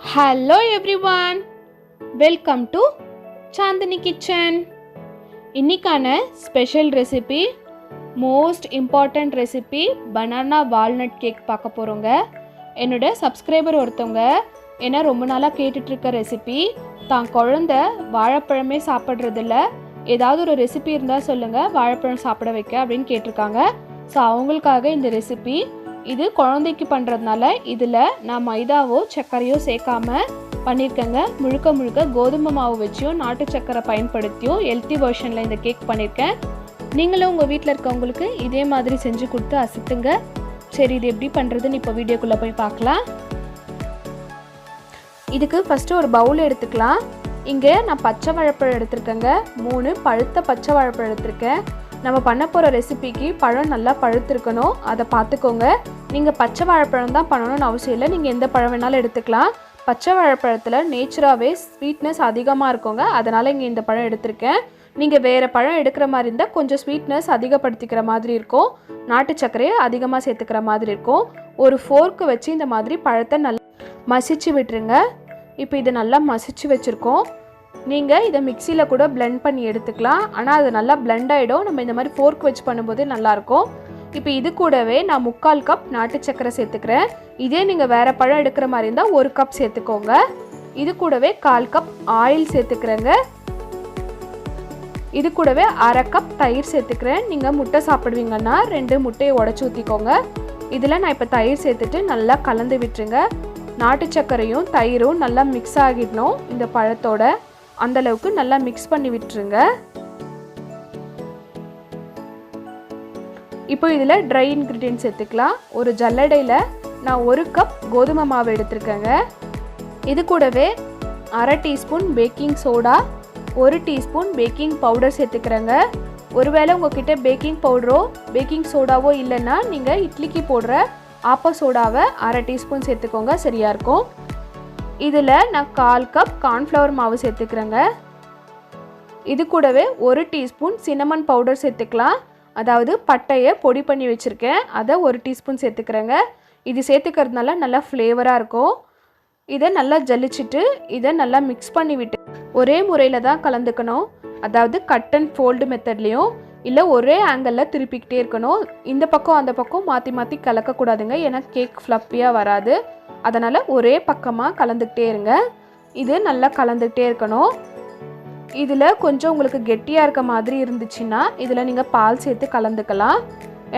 Hello everyone, welcome to chandini kitchen. இன்னைக்கான special recipe, most important recipe banana walnut cake பார்க்க போகிறோங்க. என்னோட subscriber ஒருத்தவங்க என்ன ரொம்ப நாளாக கேட்டுட்ருக்க ரெசிபி, தான் குழந்த வாழைப்பழமே சாப்பிட்றதில்ல, ஏதாவது ஒரு ரெசிபி இருந்தால் சொல்லுங்கள் வாழைப்பழம் சாப்பிட வைக்க அப்படின்னு கேட்டிருக்காங்க. ஸோ அவங்களுக்காக இந்த ரெசிபி. இது குழந்தைக்கு பண்ணுறதுனால இதில் நான் மைதாவோ சர்க்கரையோ சேர்க்காமல் பண்ணியிருக்கேங்க. முழுக்க முழுக்க கோதுமை மாவு வச்சியும் நாட்டு சர்க்கரை பயன்படுத்தியும் ஹெல்த்தி வெர்ஷனில் இந்த கேக் பண்ணியிருக்கேன். நீங்களும் உங்கள் வீட்டில் இருக்கவங்களுக்கு இதே மாதிரி செஞ்சு கொடுத்து அசத்துங்க. சரி, இது எப்படி பண்ணுறதுன்னு இப்போ வீடியோக்குள்ளே போய் பார்க்கலாம். இதுக்கு ஃபஸ்ட்டு ஒரு பவுல் எடுத்துக்கலாம். இங்கே நான் பச்சை வாழைப்பழம் எடுத்திருக்கேங்க. 3 பழுத்த பச்சை வாழைப்பழம் எடுத்திருக்கேன். நம்ம பண்ண போகிற ரெசிபிக்கு பழம் நல்லா பழுத்திருக்கணும், அதை பார்த்துக்கோங்க. நீங்கள் பச்சை வாழைப்பழம் தான் பண்ணணும்னு அவசியம் இல்லை, நீங்கள் எந்த பழம் வேணாலும் எடுத்துக்கலாம். பச்சை வாழைப்பழத்தில் நேச்சுராகவே ஸ்வீட்னஸ் அதிகமாக இருக்குங்க, அதனால் இங்கே இந்த பழம் எடுத்திருக்கேன். நீங்கள் வேறு பழம் எடுக்கிற மாதிரி இருந்தால் கொஞ்சம் ஸ்வீட்னஸ் அதிகப்படுத்திக்கிற மாதிரி இருக்கும், நாட்டு சர்க்கரையை அதிகமாக சேர்த்துக்கிற மாதிரி இருக்கும். ஒரு ஃபோர்க்கு வச்சு இந்த மாதிரி பழத்தை நல்லா மசிச்சு விட்டுருங்க. இப்போ இதை நல்லா மசிச்சு வச்சுருக்கோம். நீங்கள் இதை மிக்சியில் கூட பிளெண்ட் பண்ணி எடுத்துக்கலாம், ஆனால் அது நல்லா பிளெண்ட் ஆகிடும். நம்ம இந்த மாதிரி ஃபோர்க் வச்சு பண்ணும்போது நல்லாயிருக்கும். இப்போ இது கூடவே நான் 3/4 கப் நாட்டு சர்க்கரை சேர்த்துக்கிறேன். இதே நீங்கள் வேறு பழம் எடுக்கிற மாதிரி இருந்தால் 1 கப் சேர்த்துக்கோங்க. இது கூடவே 1/4 கப் ஆயில் சேர்த்துக்கிறேங்க. இது கூடவே 1/2 கப் தயிர் சேர்த்துக்கிறேன். நீங்கள் முட்டை சாப்பிடுவீங்கன்னா 2 முட்டையை உடச்சி ஊற்றிக்கோங்க. இதில் நான் இப்போ தயிர் சேர்த்துட்டு நல்லா கலந்து விட்டுருங்க. நாட்டு சர்க்கரையும் தயிரும் நல்லா மிக்ஸ் ஆகிடணும். இந்த பழத்தோட அந்தளவுக்கு நல்லா மிக்ஸ் பண்ணி விட்டுருங்க. இப்போ இதில் ட்ரை இன்க்ரீடியன்ட் சேர்த்துக்கலாம். ஒரு ஜல்லடையில் நான் 1 கப் கோதுமை மாவு எடுத்துருக்கேங்க. இது கூடவே 1/2 teaspoon baking soda, 1 teaspoon baking powder சேர்த்துக்கிறேங்க. ஒருவேளை உங்ககிட்ட பேக்கிங் பவுடரோ பேக்கிங் சோடாவோ இல்லைன்னா நீங்கள் இட்லிக்கு போடுற ஆப்ப சோடாவை 1/2 டீஸ்பூன் சேர்த்துக்கோங்க, சரியாக இருக்கும். இதில் நான் 1/4 கப் கார்ன்ஃப்ளவர் மாவு சேர்த்துக்கிறேங்க. இது கூடவே 1 டீஸ்பூன் சின்னமன் பவுடர் சேர்த்துக்கலாம், அதாவது பட்டையை பொடி பண்ணி வச்சுருக்கேன், அதை 1 டீஸ்பூன் சேர்த்துக்கிறேங்க. இது சேர்த்துக்கிறதுனால நல்லா ஃப்ளேவராக இருக்கும். இதை நல்லா ஜலிச்சுட்டு இதை நல்லா மிக்ஸ் பண்ணி விட்டு ஒரே முறையில் தான் கலந்துக்கணும், அதாவது கட் அண்ட் ஃபோல்டு மெத்தட்லேயும் இல்லை ஒரே ஆங்கிளில் திருப்பிக்கிட்டே இருக்கணும். இந்த பக்கம் அந்த பக்கம் மாற்றி மாற்றி கலக்கக்கூடாதுங்க, ஏன்னா கேக் ஃப்ளப்பியாக வராது. அதனால் ஒரே பக்கமாக கலந்துக்கிட்டே இருங்க. இது நல்லா கலந்துக்கிட்டே இருக்கணும். இதில் கொஞ்சம் உங்களுக்கு கெட்டியாக இருக்க மாதிரி இருந்துச்சுன்னா இதில் நீங்கள் பால் சேர்த்து கலந்துக்கலாம்.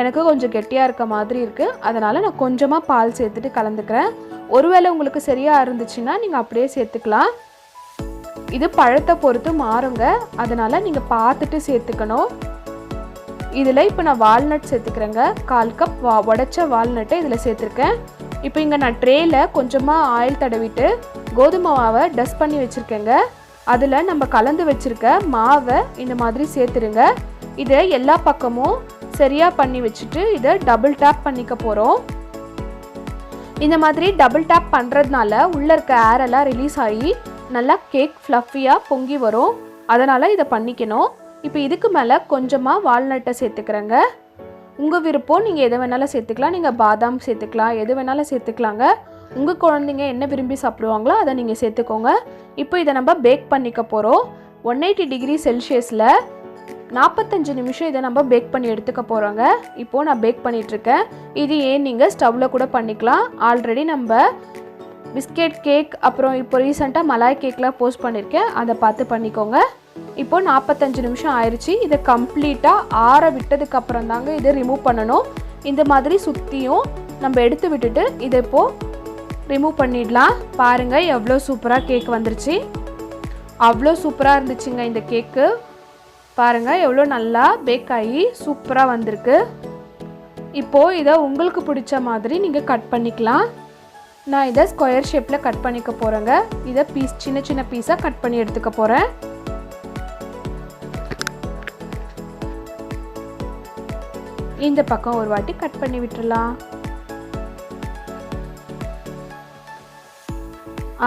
எனக்கு கொஞ்சம் கெட்டியாக இருக்க மாதிரி இருக்குது, அதனால் நான் கொஞ்சமாக பால் சேர்த்துட்டு கலந்துக்கிறேன். ஒருவேளை உங்களுக்கு சரியாக இருந்துச்சுன்னா நீங்கள் அப்படியே சேர்த்துக்கலாம். இது பழத்தை பொறுத்து மாறுங்க, அதனால் நீங்கள் பார்த்துட்டு சேர்த்துக்கணும். இதில் இப்போ நான் வால்நட் சேர்த்துக்கிறேங்க. 1/4 கப் உடைச்ச வால்நட்டை இதில் சேர்த்துருக்கேன். இப்போ இங்கே நான் ட்ரேயில் கொஞ்சமாக ஆயில் தடவிட்டு கோதுமை மாவை டஸ்ட் பண்ணி வச்சுருக்கேங்க. அதில் நம்ம கலந்து வச்சுருக்க மாவை இந்த மாதிரி சேர்த்துருங்க. இதை எல்லா பக்கமும் சரியாக பண்ணி வச்சுட்டு இதை டபுள் டேப் பண்ணிக்க போகிறோம். இந்த மாதிரி டபுள் டேப் பண்ணுறதுனால உள்ளே இருக்க ஏரெல்லாம் ரிலீஸ் ஆகி நல்லா கேக் ஃப்ளஃபியாக பொங்கி வரும், அதனால் இதை பண்ணிக்கணும். இப்போ இதுக்கு மேலே கொஞ்சமாக வால்நட்டை சேர்த்துக்கிறேங்க. உங்கள் விருப்பம், நீங்கள் எதை வேணாலும் சேர்த்துக்கலாம். நீங்கள் பாதாம் சேர்த்துக்கலாம், எது வேணாலும் சேர்த்துக்கலாங்க. உங்கள் குழந்தைங்க என்ன விரும்பி சாப்பிடுவாங்களோ அதை நீங்கள் சேர்த்துக்கோங்க. இப்போ இதை நம்ம பேக் பண்ணிக்க போகிறோம். 180 டிகிரி செல்சியஸில் 45 நிமிஷம் இதை நம்ம பேக் பண்ணி எடுத்துக்க போகிறோங்க. இப்போது நான் பேக் பண்ணிகிட்ருக்கேன். இது ஏன் நீங்கள் ஸ்டவ்வில் கூட பண்ணிக்கலாம். ஆல்ரெடி நம்ம பிஸ்கெட் கேக், அப்புறம் இப்போ ரீசெண்டாக மலாய் கேக்லாம் போஸ்ட் பண்ணியிருக்கேன், அதை பார்த்து பண்ணிக்கோங்க. இப்போது 45 நிமிஷம் ஆயிடுச்சு. இதை கம்ப்ளீட்டாக ஆற விட்டதுக்கு அப்புறம் தாங்க இதை ரிமூவ் பண்ணணும். இந்த மாதிரி சுற்றியும் நம்ம எடுத்து விட்டுட்டு இதை இப்போது ரிமூவ் பண்ணிடலாம். பாருங்கள் எவ்வளோ சூப்பராக கேக் வந்துருச்சு, அவ்வளோ சூப்பராக இருந்துச்சுங்க இந்த கேக்கு. பாருங்கள் எவ்வளோ நல்லா பேக் ஆகி சூப்பராக வந்திருக்கு. இப்போது இதை உங்களுக்கு பிடிச்ச மாதிரி நீங்கள் கட் பண்ணிக்கலாம். நான் இதை ஸ்கொயர் ஷேப்பில் கட் பண்ணிக்க போகிறேங்க. இதை சின்ன சின்ன பீஸாக கட் பண்ணி எடுத்துக்க போகிறேன். இந்த பக்கம் ஒரு வாட்டி கட் பண்ணி விட்டுடலாம்.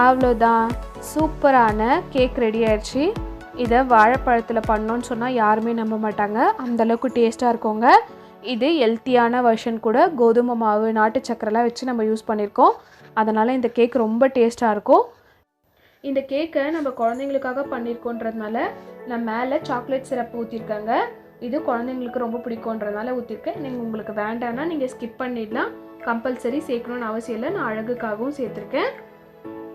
அவ்வளோதான், சூப்பரான கேக் ரெடி ஆயிடுச்சு. இதை வாழைப்பழத்தில் பண்ணோன்னு சொன்னால் யாருமே நம்ப மாட்டாங்க, அந்தளவுக்கு டேஸ்ட்டாக இருக்குங்க. இது ஹெல்த்தியான வெர்ஷன் கூட. கோதுமை மாவு, நாட்டு சக்கரைலாம் வச்சு நம்ம யூஸ் பண்ணியிருக்கோம். அதனால் இந்த கேக் ரொம்ப டேஸ்ட்டாக இருக்கும். இந்த கேக்கை நம்ம குழந்தைங்களுக்காக பண்ணியிருக்கோன்றதுனால நான் மேலே சாக்லேட் சிரப் ஊற்றிருக்கேங்க. இது குழந்தைங்களுக்கு ரொம்ப பிடிக்குன்றதுனால ஊற்றிருக்கேன். நீங்கள் உங்களுக்கு வேண்டாம்னா நீங்கள் ஸ்கிப் பண்ணிடலாம். கம்பல்சரி சேர்க்கணுன்னு அவசியம் இல்லை. நான் அழகுக்காகவும் சேர்த்துருக்கேன்.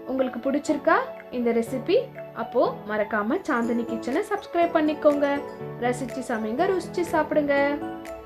உங்களுக்கு பிடிச்சிருக்கா இந்த ரெசிபி? அப்போது மறக்காமல் சாந்தினி கிச்சனை சப்ஸ்கிரைப் பண்ணிக்கோங்க. ரசிச்சு சமைங்க, ருசிச்சு சாப்பிடுங்க.